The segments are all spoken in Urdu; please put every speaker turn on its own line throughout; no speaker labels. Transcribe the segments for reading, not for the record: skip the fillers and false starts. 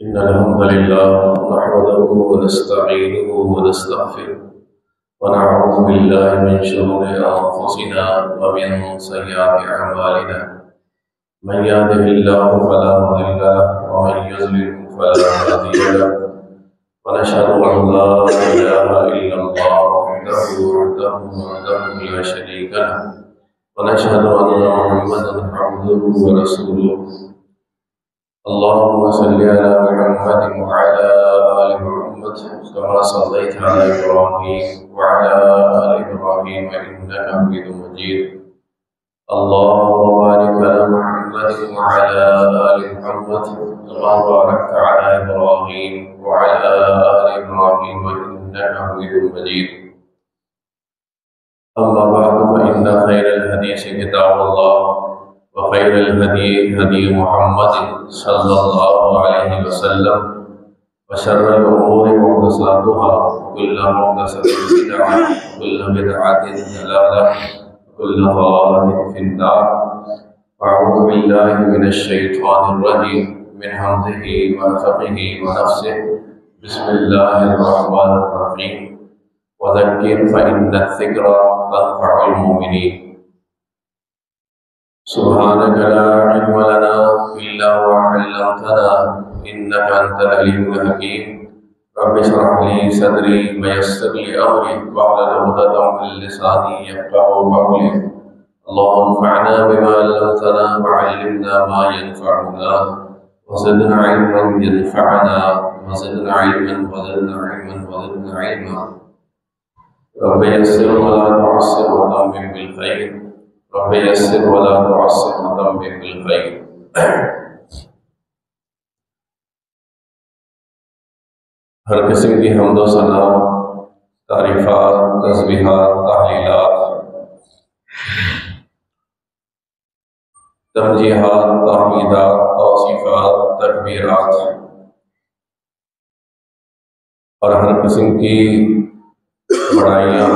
إن الحمد لله نحمده ونستعينه ونستغفره ونعوذ بالله من شرور أنفسنا ومن سيئات أعمالنا من يهده الله فلا مضل له ومن يضلل فلا هادي له ونشهد أن لا إله إلا الله وحده لا شريك له ونشهد أن محمدا عبده ورسوله اللهم صل على محمد وعلى آل محمد كما صليت على إبراهيم وعلى آل إبراهيم إنك حميد مجيد اللهم بارك على محمد وعلى آل محمد كما باركت على إبراهيم وعلى آل إبراهيم إنك حميد مجيد أما بعد فإن خير الحديث كتاب الله وخير الهدي هدي محمد صلى الله عليه وسلم وشر الأمور محدثاتها وكل محدثة بدعة وكل بدعة ضلالة وكل ضلالة في النار أعوذ بالله من الشيطان الرجيم من همزه ونفخه ونفسه بسم الله الرحمن الرحيم وذكر فإن الذكرى تنفع المؤمنين سبحانك لا علم لنا إلا ما علمتنا إنك أنت العليم الحكيم رب اشرح لي صدري ويسر لي أمري واحلل عقدة من لساني يفقهوا قولي اللهم انفعنا بما علمتنا وعلمنا ما ينفعنا وزدنا علما ينفعنا وزدنا علما وزدنا علما رب يسر ولا تعسر وتمم بالخير رب يسر ولا تعسر وتمم بالخير ہر قسم کی حمد و ثنا، تعریفات، تسبیحات، تحلیلات، تمجیحات، تحمیدات، توصیفات، تکبیرات اور ہر قسم کی بڑائیاں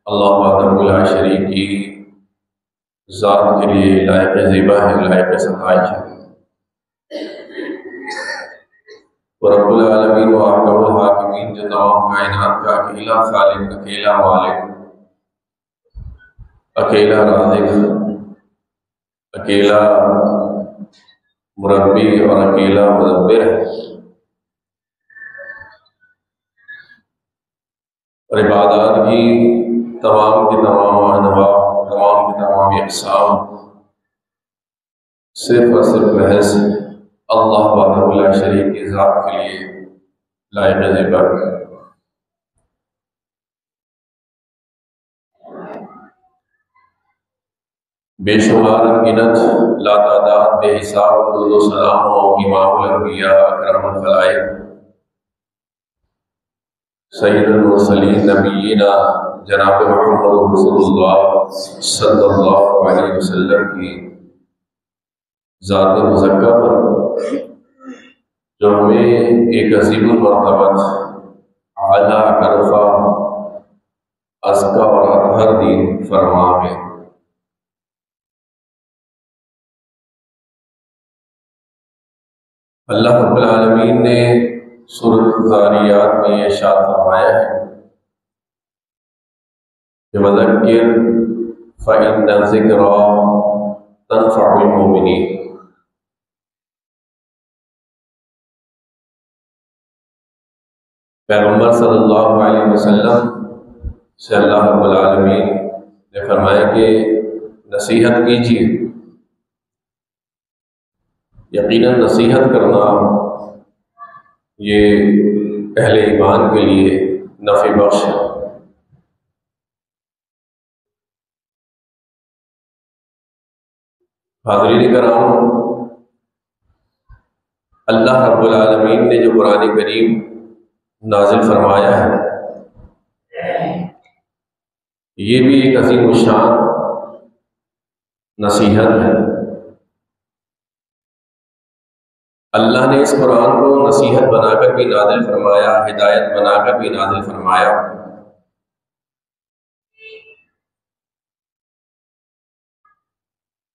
اللہ وحدہ لا شریک کی ذات کے لیے لائق زیبا ہے، لائق ستائش ہے۔ رب العالمین و احکم الحاکمین جو تمام کائنات کا اکیلا خالق، اکیلا مالک، اکیلا رازق، اکیلا مربی اور اکیلا مدبر ہے، اور عبادات کی تمام انواع، تمام کی تمام اقسام صرف اور صرف محض اللہ وحدہ لا شریک کی ذات کے لیے لائق زیبا ہے۔ بے شمار انگنت لا تعداد بے حساب درود و سلام ہو امام الانبیاء اکرم الخلائق سید المرسلین نبینا جناب محمد رسول اللہ صلی اللہ علیہ وسلم کی ذات مزکہ پر جو ہمیں ایک عظیم المرتبت اعلیٰ عرفہ ازکا اور اطہر دین فرما ہے۔ اللہ رب العالمین نے سورۃ الذاریات میں یہ ارشاد فرمایا ہے کہ وذکر فإن الذکریٰ تنفع المؤمنین۔ پیغمبر صلی اللہ علیہ وسلم سے اللہ رب العالمین نے فرمایا کہ نصیحت کیجیے، یقیناً نصیحت کرنا یہ اہل ایمان کے لیے نفع بخش ہے۔ حاضرین کرام، اللہ رب العالمین نے جو قرآن کریم نازل فرمایا ہے یہ بھی ایک عظیم الشان نصیحت ہے۔ اللہ نے اس قرآن کو نصیحت بنا کر بھی نازل فرمایا، ہدایت بنا کر بھی نازل فرمایا،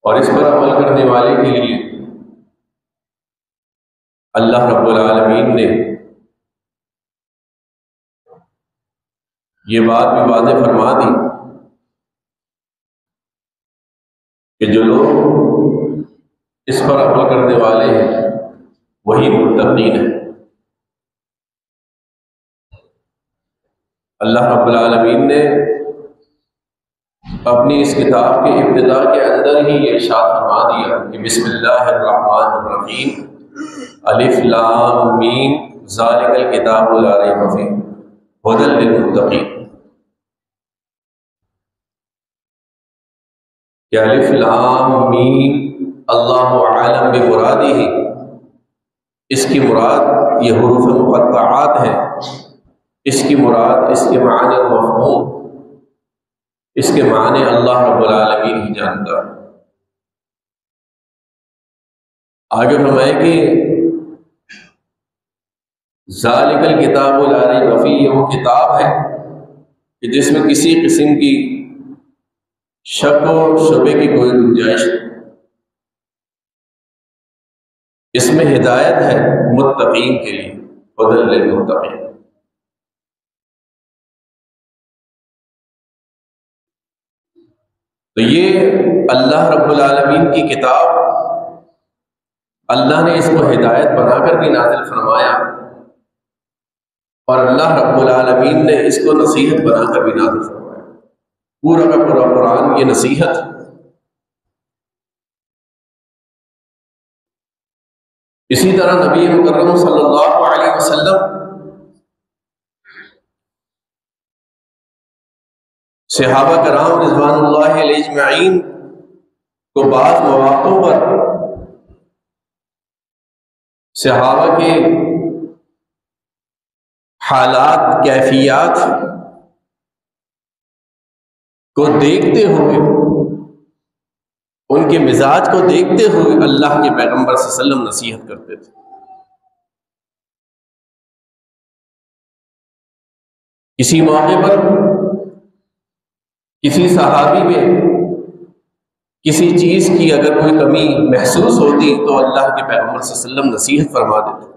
اور اس پر عمل کرنے والے کے لیے اللہ رب العالمین نے یہ بات بھی واضح فرما دی کہ جو لوگ اس پر عمل کرنے والے ہیں وہی متقین ہیں۔ اللہ رب العالمین نے اپنی اس کتاب کے ابتدا کے اندر ہی یہ ارشاد فرما دیا کہ بسم اللہ الرحمن الرحیم الف لام میم ذالک الکتاب لا ریب فیہ ھدی للمتقین، کہ الف لام میم اللہ عالم بمرادہ، اس کی مراد یہ حروف مقطعات ہیں، اس کی مراد اس کے معنی مفہوم، اس کے معنی اللہ رب العالمین ہی جانتا ہے۔ آگے فرمائے کہ ذالک الکتاب لا ریب فیہ، یہ وہ کتاب ہے کہ جس میں کسی قسم کی شک و شبے کی کوئی گنجائش نہیں، اس میں ہدایت ہے متقین کے لیے، ھدی للمتقین۔ تو یہ اللہ رب العالمین کی کتاب، اللہ نے اس کو ہدایت بنا کر بھی نازل فرمایا، اور اللہ رب العالمین نے اس کو نصیحت بنا کر بھی نازل فرمایا۔ پورا کا پورا قرآن یہ نصیحت، اسی طرح نبی مکرم صلی اللہ علیہ وسلم صحابہ کرام رضوان اللہ علیہ اجمعین کو بعض مواقعوں پر صحابہ کے حالات، کیفیات کو دیکھتے ہوئے، ان کے مزاج کو دیکھتے ہوئے اللہ کے پیغمبر صلی اللہ علیہ وسلم نصیحت کرتے تھے۔ کسی موقع پر کسی صحابی میں کسی چیز کی اگر کوئی کمی محسوس ہوتی تو اللہ کے پیغمبر صلی اللہ علیہ وسلم نصیحت فرما دیتے۔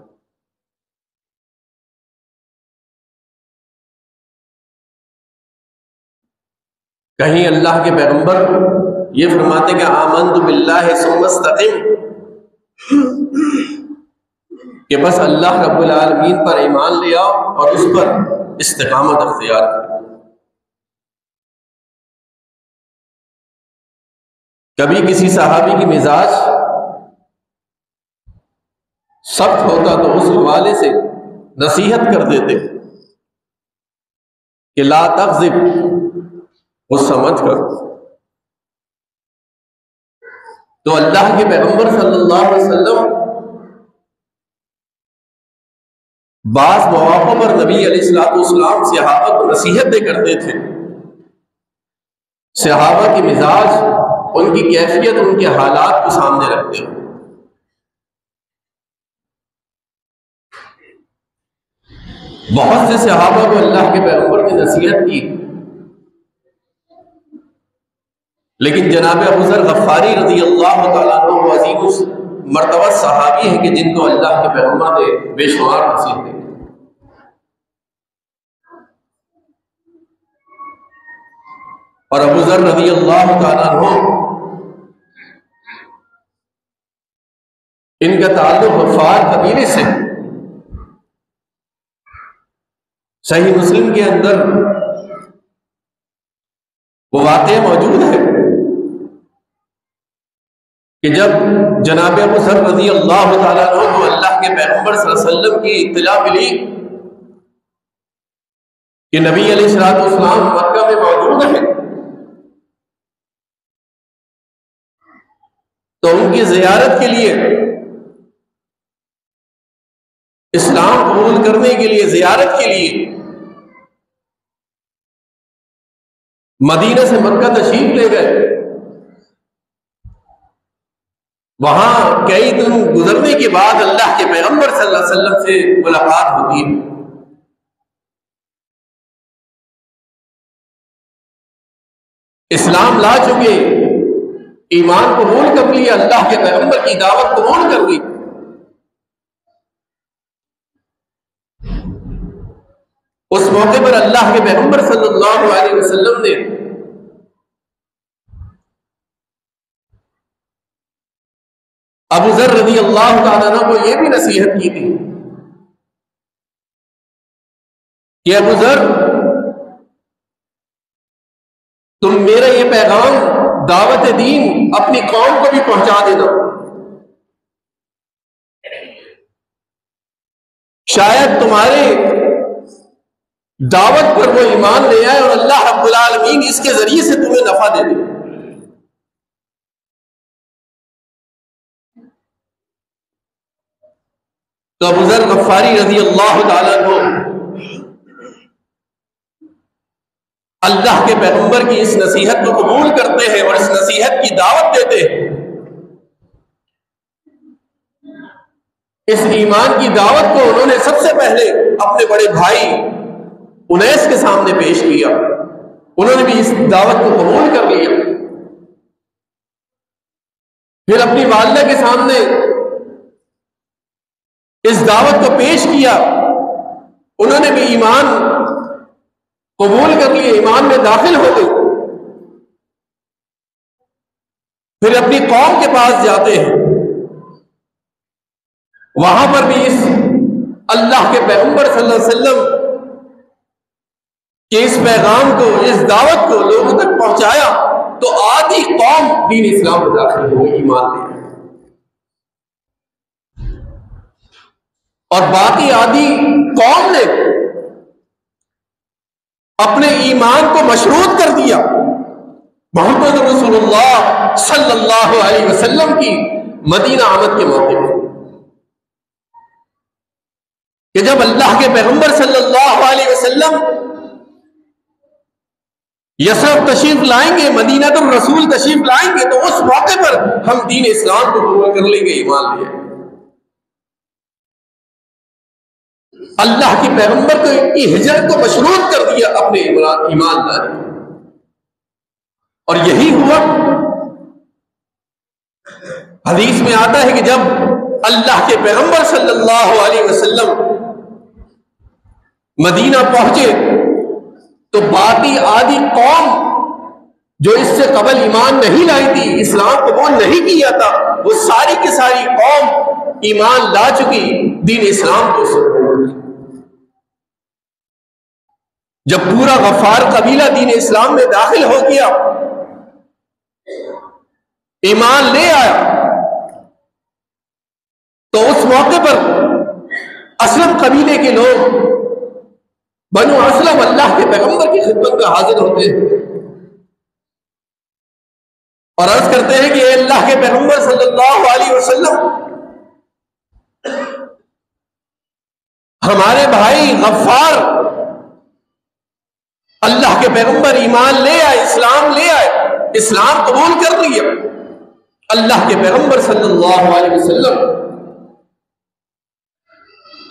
کہیں اللہ کے پیغمبر یہ فرماتے کہ آمنت باللہ ثم استقم، کہ بس اللہ رب العالمین پر ایمان لے آؤ اور اس پر استقامت اختیار کرو۔ کبھی کسی صحابی کی مزاج سخت ہوتا تو اس حوالے سے نصیحت کر دیتے کہ لا تغضب، غصہ مت کر۔ تو اللہ کے پیغمبر صلی اللہ علیہ وسلم بعض مواقع پر نبی علیہ السلام صحابہ کو نصیحت دے کرتے تھے، صحابہ کی مزاج، ان کی کیفیت، ان کے حالات کو سامنے رکھتے ہیں۔ بہت سے صحابہ کو اللہ کے پیغمبر نے نصیحت کی، لیکن جناب ابو ذر غفاری رضی اللہ تعالیٰ عنہ وہ عظیم مرتبہ صحابی ہیں کہ جن کو اللہ کے پیغمبر نے بے شمار نصیحت دی، اور ابو ذر رضی اللہ تعالیٰ عنہ ان کا تعلق غفار قبیلے سے۔ صحیح مسلم کے اندر وہ واقعہ موجود ہے کہ جب جناب ابو ذر رضی اللہ تعالیٰ عنہ کو اللہ کے پیغمبر صلی اللہ علیہ وسلم کی اطلاع ملی کہ نبی علیہ السلام مکہ میں موجود ہیں، تو ان کی زیارت کے لیے، اسلام قبول کرنے کے لیے، زیارت کے لیے مدینہ سے مکہ تشریف لے گئے۔ وہاں کئی دن گزرنے کے بعد اللہ کے پیغمبر صلی اللہ علیہ وسلم سے ملاقات ہوتی ہے۔ اسلام لا چکے، ایمان قبول کر لیا، اللہ کے پیغمبر کی دعوت قبول کر لی، موقع پر اللہ کے پیغمبر صلی اللہ علیہ وسلم نے ابو ذر رضی اللہ تعالیٰ عنہ کو یہ بھی نصیحت کی تھی کہ ابو ذر، تم میرا یہ پیغام دعوت دین اپنی قوم کو بھی پہنچا دینا، شاید تمہارے دعوت پر وہ ایمان لے آئے اور اللہ رب العالمین اس کے ذریعے سے تمہیں نفع دے دے۔ تو ابو ذر غفاری رضی اللہ تعالیٰ عنہ اللہ کے پیغمبر کی اس نصیحت کو قبول کرتے ہیں اور اس نصیحت کی دعوت دیتے ہیں۔ اس ایمان کی دعوت کو انہوں نے سب سے پہلے اپنے بڑے بھائی انیس کے سامنے پیش کیا، انہوں نے بھی اس دعوت کو قبول کر لیا۔ پھر اپنی والدہ کے سامنے اس دعوت کو پیش کیا، انہوں نے بھی ایمان قبول کر لیے، ایمان میں داخل ہو گئے۔ پھر اپنی قوم کے پاس جاتے ہیں، وہاں پر بھی اس اللہ کے پیغمبر صلی اللہ علیہ وسلم کہ اس پیغام کو، اس دعوت کو لوگوں تک پہنچایا تو آدھی قوم دین اسلام میں داخل ہو گئی، ایمان لے آئی، اور باقی آدھی قوم نے اپنے ایمان کو مشروط کر دیا محمد رسول اللہ صلی اللہ علیہ وسلم کی مدینہ آمد کے موقع پر، کہ جب اللہ کے پیغمبر صلی اللہ علیہ وسلم یثرب تشریف لائیں گے، مدینہ الرسول تشریف لائیں گے، تو اس موقع پر ہم دین اسلام کو قبول کر لیں گے، ایمان لے آئیں گے۔ اللہ کی پیغمبر کو کی ہجرت کو مشروط کر دیا اپنے ایمانداری، اور یہی ہوا۔ حدیث میں آتا ہے کہ جب اللہ کے پیغمبر صلی اللہ علیہ وسلم مدینہ پہنچے تو باقی آدھی قوم جو اس سے قبل ایمان نہیں لائی تھی، اسلام قبول نہیں کیا تھا، وہ ساری کی ساری قوم ایمان لا چکی، دین اسلام کو قبول کی۔ جب پورا غفار قبیلہ دین اسلام میں داخل ہو گیا، ایمان لے آیا، تو اس موقع پر اسلم قبیلے کے لوگ بنو اسلم اللہ کے پیغمبر کی خدمت میں حاضر ہوتے ہیں اور عرض کرتے ہیں کہ اے اللہ کے پیغمبر صلی اللہ علیہ وسلم، ہمارے بھائی غفار اللہ کے پیغمبر ایمان لے آئے، اسلام لے آئے، اسلام قبول کر لیا۔ اللہ کے پیغمبر صلی اللہ علیہ وسلم،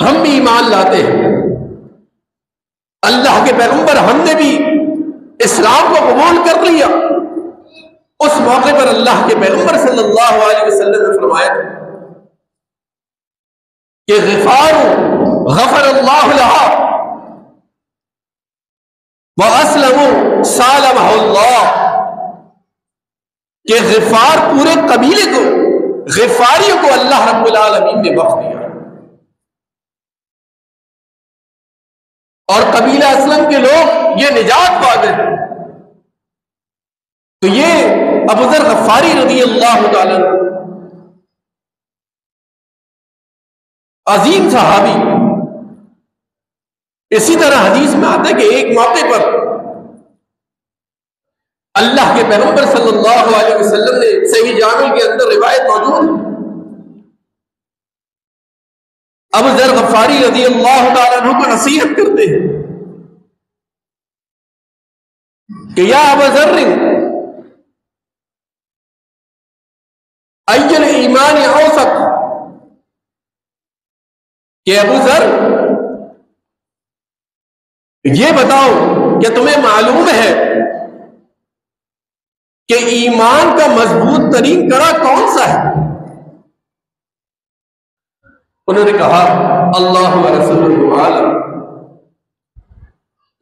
ہم بھی ایمان لاتے ہیں، اللہ کے پیغمبر ہم نے بھی اسلام کو قبول کر لیا۔ اس موقع پر اللہ کے پیغمبر صلی اللہ علیہ وسلم نے فرمایا کہ غفار غفر اللہ لہا وَأَسْلَمُوا سَالَمَهُ اللَّهُ، کہ غفار پورے قبیلے کو، غفاریوں کو اللہ رب العالمین نے بخش دیا، اور قبیلہ اسلم کے لوگ یہ نجات پا گئے۔ تو یہ ابو ذر غفاری رضی اللہ تعالی عظیم صحابی، اسی طرح حدیث میں آتا ہے کہ ایک موقع پر اللہ کے پیغمبر صلی اللہ علیہ وسلم نے، صحیح جامع کے اندر روایت موجود ہے، ابو ذر غفاری رضی اللہ تعالیٰ عنہ کو نصیحت کرتے ہیں کہ یا ابا ذر ایل ایمان اوثق، کہ ابو ذر یہ بتاؤ کہ تمہیں معلوم ہے کہ ایمان کا مضبوط ترین کڑا کون سا ہے؟ انہوں نے کہا اللہ و رسولہ عالم،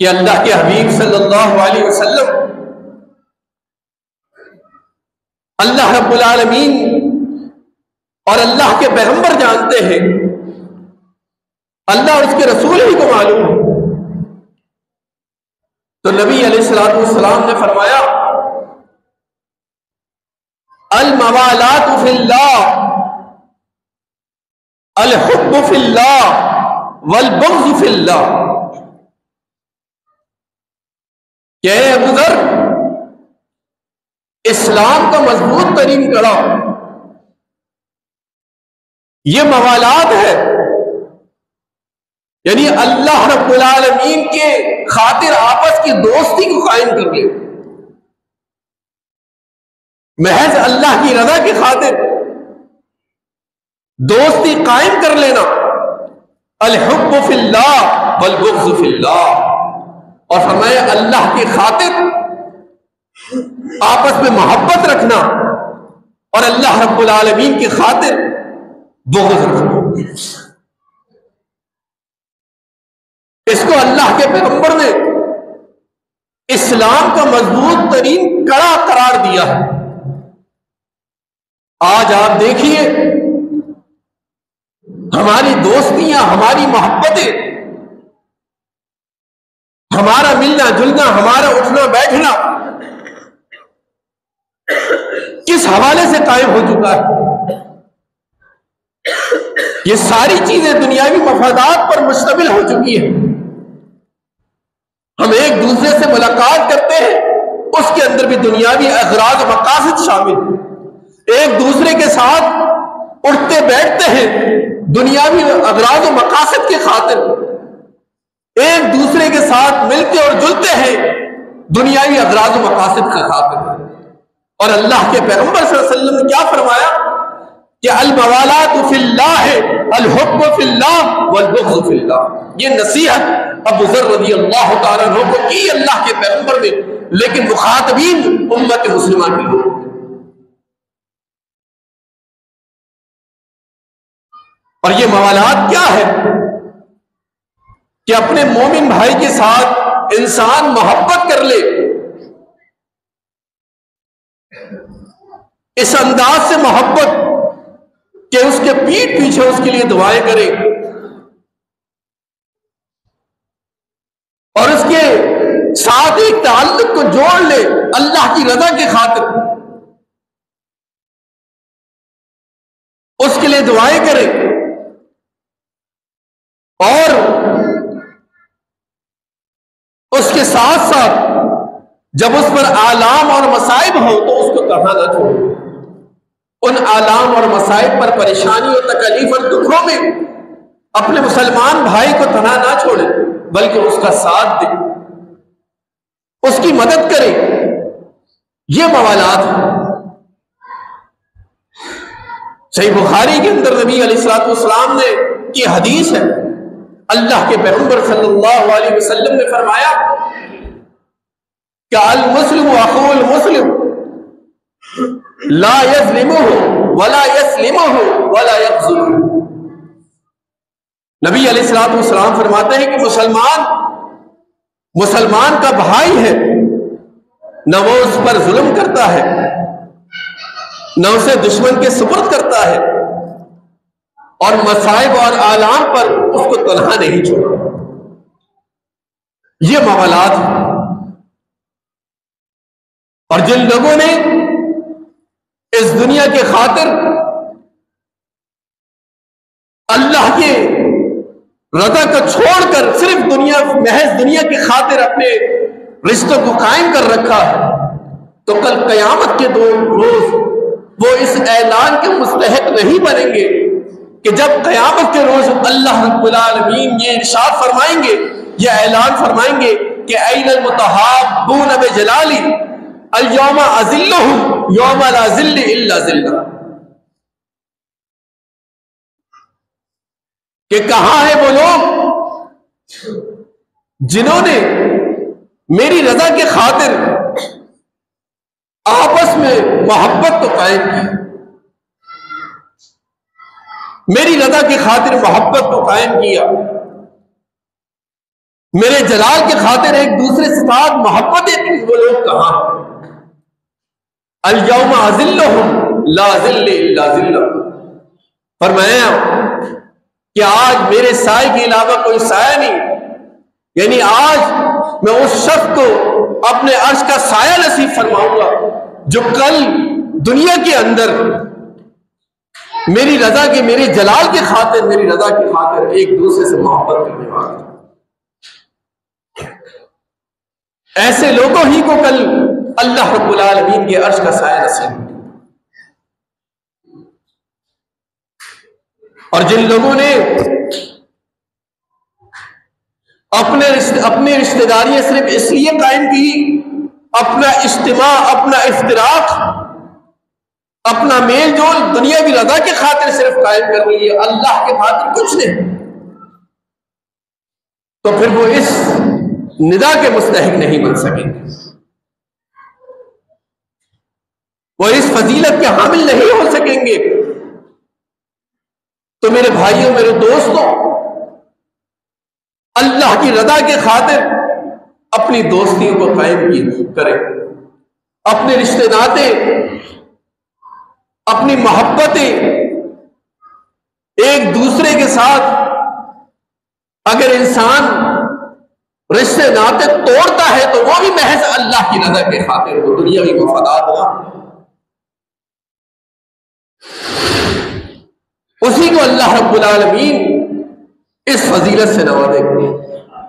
کہ اللہ کے حبیب صلی اللہ علیہ وسلم اللہ رب العالمین اور اللہ کے پیغمبر جانتے ہیں، اللہ اور اس کے رسول ہی کو معلوم ہے۔ تو نبی علیہ الصلوۃ والسلام نے فرمایا الموالات فی اللہ، الحب فی اللہ والبغض فی اللہ، کہ اے ابو ذر، اسلام کا مضبوط ترین کڑا یہ موالات ہے، یعنی اللہ رب العالمین کے خاطر آپس کی دوستی کو قائم کر لے، محض اللہ کی رضا کی خاطر دوستی قائم کر لینا، الحب فی اللہ والبغض فی اللہ، اور فرمایا اللہ کی خاطر آپس میں محبت رکھنا اور اللہ رب العالمین کی خاطر بغض رکھنا۔ اس کو اللہ کے پیغمبر نے اسلام کا مضبوط ترین کڑا قرار دیا ہے۔ آج آپ دیکھیے ہماری دوستیاں، ہماری محبتیں، ہمارا ملنا جلنا، ہمارا اٹھنا بیٹھنا کس حوالے سے قائم ہو چکا ہے؟ یہ ساری چیزیں دنیاوی مفادات پر مشتمل ہو چکی ہیں۔ ہم ایک دوسرے سے ملاقات کرتے ہیں، اس کے اندر بھی دنیاوی اغراض و مقاصد شامل ہیں۔ ایک دوسرے کے ساتھ اٹھتے بیٹھتے ہیں دنیاوی اغراض و مقاصد کی خاطر، ایک دوسرے کے ساتھ ملتے اور جلتے ہیں دنیاوی اغراض و مقاصد کی خاطر۔ اور اللہ کے پیغمبر صلی اللہ علیہ وسلم نے کیا فرمایا کہ الموالات فی اللہ، الحب فی اللہ والبغض فی اللہ۔ یہ نصیحت ابو ذر رضی اللہ تعالیٰ عنہ کو کی اللہ کے پیغمبر نے، لیکن مخاطبین امت مسلمہ کے لوگ۔ اور یہ موالات کیا ہے کہ اپنے مومن بھائی کے ساتھ انسان محبت کر لے، اس انداز سے محبت کہ اس کے پیٹھ پیچھے اس کے لیے دعائیں کرے اور اس کے ساتھ ایک تعلق کو جوڑ لے اللہ کی رضا کی خاطر، اس کے لیے دعائیں کرے، اور اس کے ساتھ ساتھ جب اس پر آلام اور مصائب ہو تو اس کو تنہا نہ چھوڑے، ان آلام اور مصائب پر، پریشانی اور تکلیف اور دکھوں میں اپنے مسلمان بھائی کو تنہا نہ چھوڑے، بلکہ اس کا ساتھ دے، اس کی مدد کرے۔ یہ موالات ہے۔ صحیح بخاری کے اندر نبی علیہ الصلوۃ والسلام نے کی حدیث ہے، اللہ کے پیغمبر صلی اللہ علیہ وسلم نے فرمایا کہ المسلم اخو المسلم لا یظلمہ ولا یسلمہ ولا یخذلہ۔ نبی علیہ الصلوۃ والسلام فرماتے ہیں کہ مسلمان کا بھائی ہے، نہ وہ اس پر ظلم کرتا ہے، نہ اسے دشمن کے سپرد کرتا ہے، اور مصائب اور آلام پر اس کو تنہا نہیں چھوڑا۔ یہ موالات ہیں۔ اور جن لوگوں نے اس دنیا کے خاطر اللہ کے رضا کو چھوڑ کر صرف محض دنیا کی خاطر اپنے رشتوں کو قائم کر رکھا ہے، تو کل قیامت کے روز وہ اس اعلان کے مستحق نہیں بنیں گے کہ جب قیامت کے روز اللہ رب العالمین یہ ارشاد فرمائیں گے، یہ اعلان فرمائیں گے کہ این المتحابون بجلالی اليوم اذلهم یوم لا ذل الا ذلہ، کہ کہاں ہے وہ لوگ جنہوں نے میری رضا کے خاطر آپس میں محبت کو قائم کی، میری رضا کی خاطر محبت کو قائم کیا، میرے جلال کی خاطر ایک دوسرے سے ساتھ محبت دیتی وہ لوگ کہاں؟ الیوم اذلہم لا ذل الا ذل، فرمایا کہ آج میرے سائے کے علاوہ کوئی سایہ نہیں، یعنی آج میں اس شخص کو اپنے عرش کا سایہ نصیب فرماؤں گا جو کل دنیا کے اندر میری رضا کے، میرے جلال کی خاطر، میری رضا کی خاطر ایک دوسرے سے محبت کرنے والا۔ ایسے لوگوں ہی کو کل اللہ رب العالمین کے عرش کا سایہ نصیب ہوگا۔ اور جن لوگوں نے اپنے رشتہ داریاں صرف اس لیے قائم کی، اپنا اجتماع، اپنا افتراق، اپنا میل جول دنیا کی رضا کی خاطر صرف قائم کر لیے، اللہ کے خاطر کچھ نہیں، تو پھر وہ اس ندا کے مستحق نہیں بن سکیں گے، وہ اس فضیلت کے حامل نہیں ہو سکیں گے۔ تو میرے بھائیوں، میرے دوستوں، اللہ کی رضا کے خاطر اپنی دوستیوں کو قائم کریں، اپنے رشتے ناطے، اپنی محبتیں ایک دوسرے کے ساتھ۔ اگر انسان رشتے ناطے توڑتا ہے تو وہ بھی محض اللہ کی رضا کے خاطر، وہ دنیاوی مفادات نہ، اسی کو اللہ رب العالمین اس فضیلت سے نوازے گا۔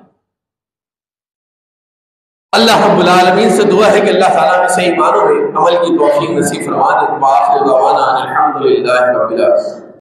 اللہ رب العالمین سے دعا ہے کہ اللہ تعالیٰ نے صحیح معنوں میں عمل کی توفیق نصیب فرما دے۔ وآخر دعوانا الحمدللہ رب العالمین۔